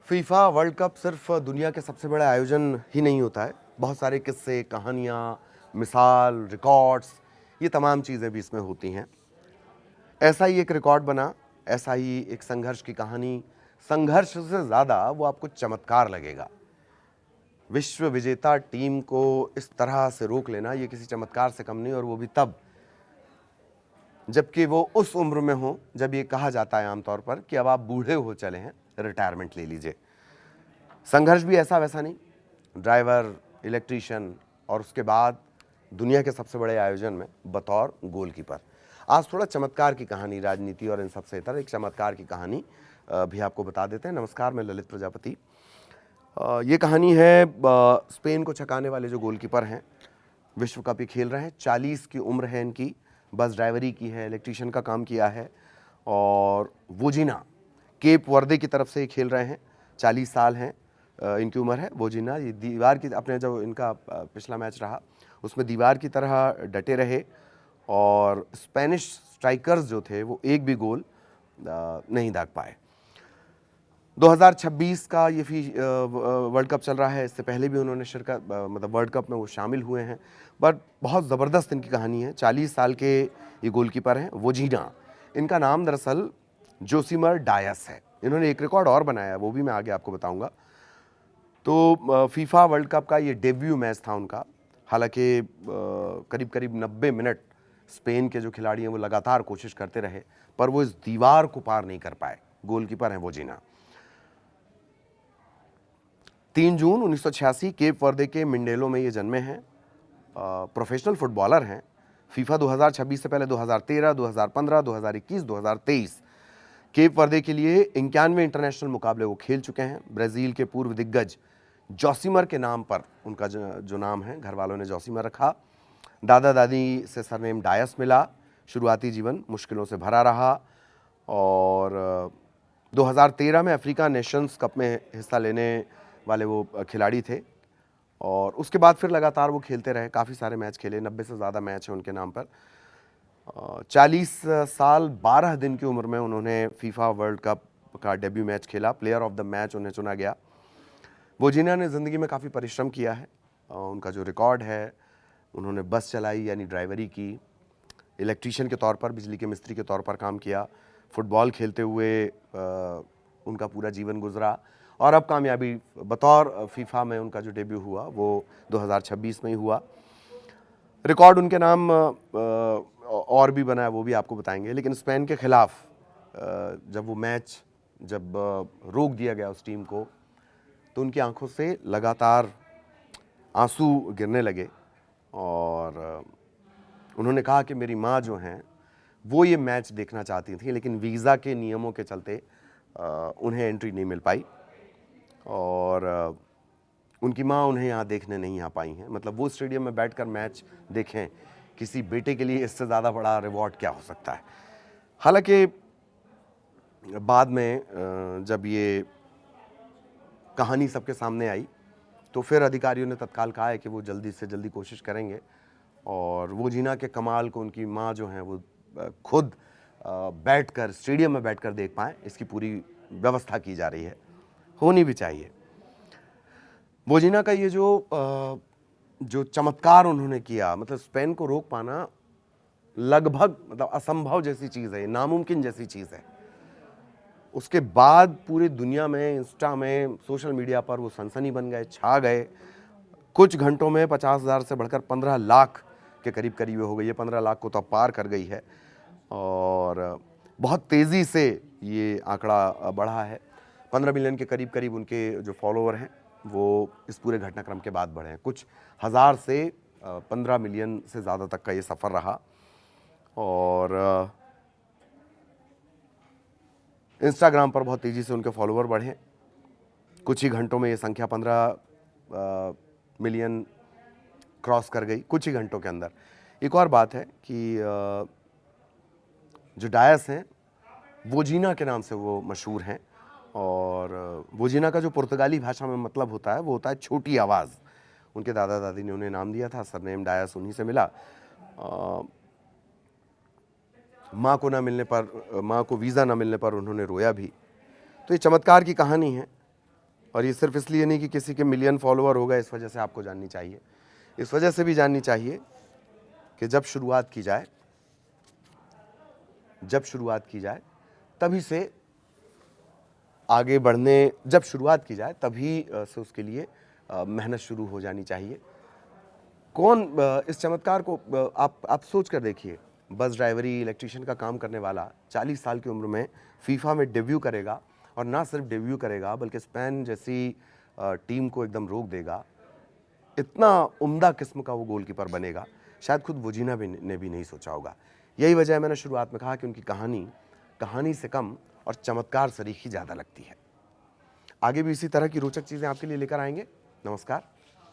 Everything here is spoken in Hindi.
फीफा वर्ल्ड कप सिर्फ दुनिया के सबसे बड़ा आयोजन ही नहीं होता है। बहुत सारे किस्से, कहानियाँ, मिसाल, रिकॉर्ड्स, ये तमाम चीज़ें भी इसमें होती हैं। ऐसा ही एक रिकॉर्ड बना, ऐसा ही एक संघर्ष की कहानी। संघर्ष से ज़्यादा वो आपको चमत्कार लगेगा। विश्व विजेता टीम को इस तरह से रोक लेना ये किसी चमत्कार से कम नहीं, और वो भी तब जबकि वो उस उम्र में हो जब ये कहा जाता है आमतौर पर कि अब आप बूढ़े हो चले हैं, रिटायरमेंट ले लीजिए। संघर्ष भी ऐसा वैसा नहीं, ड्राइवर, इलेक्ट्रीशियन और उसके बाद दुनिया के सबसे बड़े आयोजन में बतौर गोलकीपर। आज थोड़ा चमत्कार की कहानी, राजनीति और इन सबसे इतर एक चमत्कार की कहानी भी आपको बता देते हैं। नमस्कार, मैं ललित प्रजापति। ये कहानी है स्पेन को छकाने वाले जो गोलकीपर हैं, विश्व कप ही खेल रहे हैं। 40 की उम्र है इनकी, बस ड्राइवरी की है, इलेक्ट्रीशियन का काम किया है, और वोजिना केप वर्दे की तरफ से खेल रहे हैं। 40 साल हैं इनकी उम्र है। वोजिना ये दीवार की, अपने जो इनका पिछला मैच रहा उसमें दीवार की तरह डटे रहे, और स्पेनिश स्ट्राइकर्स जो थे वो एक भी गोल नहीं दाग पाए। 2026 का ये वर्ल्ड कप चल रहा है, इससे पहले भी उन्होंने शिरकत, मतलब वर्ल्ड कप में वो शामिल हुए हैं। बट बहुत ज़बरदस्त इनकी कहानी है। 40 साल के ये गोलकीपर हैं वोजिना। इनका नाम दरअसल जोसिमर डायस है। इन्होंने एक रिकॉर्ड और बनाया है, वो भी मैं आगे आपको बताऊंगा। तो फीफा वर्ल्ड कप का ये डेब्यू मैच था उनका। हालांकि करीब करीब 90 मिनट स्पेन के जो खिलाड़ी हैं वो लगातार कोशिश करते रहे, पर वो इस दीवार को पार नहीं कर पाए। गोलकीपर हैं वोजिना। 3 जून 1986 केप वर्दे के मिंडेलो में ये जन्मे हैं। प्रोफेशनल फुटबॉलर हैं। फीफा 2026 से पहले 2013, 2015, 2021, 2023 केप वर्दे के लिए 91 इंटरनेशनल मुकाबले वो खेल चुके हैं। ब्राज़ील के पूर्व दिग्गज जोसिमर के नाम पर उनका जो नाम है, घर वालों ने जोसिमर रखा। दादा दादी से सरनेम डायस मिला। शुरुआती जीवन मुश्किलों से भरा रहा, और 2013 में अफ्रीका नेशंस कप में हिस्सा लेने वाले वो खिलाड़ी थे, और उसके बाद फिर लगातार वो खेलते रहे। काफ़ी सारे मैच खेले, 90 से ज़्यादा मैच हैं उनके नाम पर। 40 साल 12 दिन की उम्र में उन्होंने फीफा वर्ल्ड कप का डेब्यू मैच खेला। प्लेयर ऑफ द मैच उन्हें चुना गया। वोजिना ने ज़िंदगी में काफ़ी परिश्रम किया है। उनका जो रिकॉर्ड है, उन्होंने बस चलाई यानी ड्राइवरी की, इलेक्ट्रीशियन के तौर पर, बिजली के मिस्त्री के तौर पर काम किया, फुटबॉल खेलते हुए उनका पूरा जीवन गुजरा, और अब कामयाबी बतौर फीफा में उनका जो डेब्यू हुआ वो 2026 में ही हुआ। रिकॉर्ड उनके नाम और भी बना है, वो भी आपको बताएंगे। लेकिन स्पेन के खिलाफ जब वो मैच रोक दिया गया उस टीम को, तो उनकी आंखों से लगातार आंसू गिरने लगे, और उन्होंने कहा कि मेरी माँ जो हैं वो ये मैच देखना चाहती थी, लेकिन वीज़ा के नियमों के चलते उन्हें एंट्री नहीं मिल पाई, और उनकी माँ उन्हें यहाँ देखने नहीं आ पाई हैं। मतलब वो स्टेडियम में बैठकर मैच देखें, किसी बेटे के लिए इससे ज़्यादा बड़ा रिवॉर्ड क्या हो सकता है। हालांकि बाद में जब ये कहानी सबके सामने आई, तो फिर अधिकारियों ने तत्काल कहा है कि वो जल्दी से जल्दी कोशिश करेंगे, और वोजिना के कमाल को उनकी माँ जो हैं वो खुद बैठकर, स्टेडियम में बैठकर देख पाएँ, इसकी पूरी व्यवस्था की जा रही है, होनी भी चाहिए। वोजिना का ये जो चमत्कार उन्होंने किया, मतलब स्पेन को रोक पाना लगभग, मतलब असंभव जैसी चीज़ है, नामुमकिन जैसी चीज़ है। उसके बाद पूरी दुनिया में, इंस्टा में, सोशल मीडिया पर वो सनसनी बन गए, छा गए। कुछ घंटों में 50,000 से बढ़कर 15 लाख के करीब करीब हो गई है। 15 लाख को तो पार कर गई है, और बहुत तेज़ी से ये आंकड़ा बढ़ा है। 15 मिलियन के करीब करीब उनके जो फॉलोअर हैं वो इस पूरे घटनाक्रम के बाद बढ़े हैं। कुछ हज़ार से 15 मिलियन से ज़्यादा तक का ये सफ़र रहा, और इंस्टाग्राम पर बहुत तेज़ी से उनके फॉलोअर बढ़े। कुछ ही घंटों में ये संख्या 15 मिलियन क्रॉस कर गई, कुछ ही घंटों के अंदर। एक और बात है कि जो डायस हैं वोजिना के नाम से वो मशहूर हैं, और वोजिना का जो पुर्तगाली भाषा में मतलब होता है वो होता है छोटी आवाज़। उनके दादा दादी ने उन्हें नाम दिया था, सरनेम डायस उन्हीं से मिला। माँ को वीज़ा ना मिलने पर उन्होंने रोया भी। तो ये चमत्कार की कहानी है, और ये सिर्फ इसलिए नहीं कि किसी के मिलियन फॉलोअर हो गए इस वजह से आपको जाननी चाहिए, इस वजह से भी जाननी चाहिए कि जब शुरुआत की जाए तभी से आगे बढ़ने, जब शुरुआत की जाए तभी से उसके लिए मेहनत शुरू हो जानी चाहिए। कौन इस चमत्कार को आप सोच कर देखिए, बस ड्राइवरी, इलेक्ट्रिशियन का काम करने वाला 40 साल की उम्र में फीफा में डेब्यू करेगा, और ना सिर्फ डेब्यू करेगा बल्कि स्पेन जैसी टीम को एकदम रोक देगा। इतना उम्दा किस्म का वो गोलकीपर बनेगा, शायद खुद वोजीना ने भी नहीं सोचा होगा। यही वजह है मैंने शुरुआत में कहा कि उनकी कहानी से कम और चमत्कार सरीखी ज़्यादा लगती है। आगे भी इसी तरह की रोचक चीज़ें आपके लिए लेकर आएंगे। नमस्कार।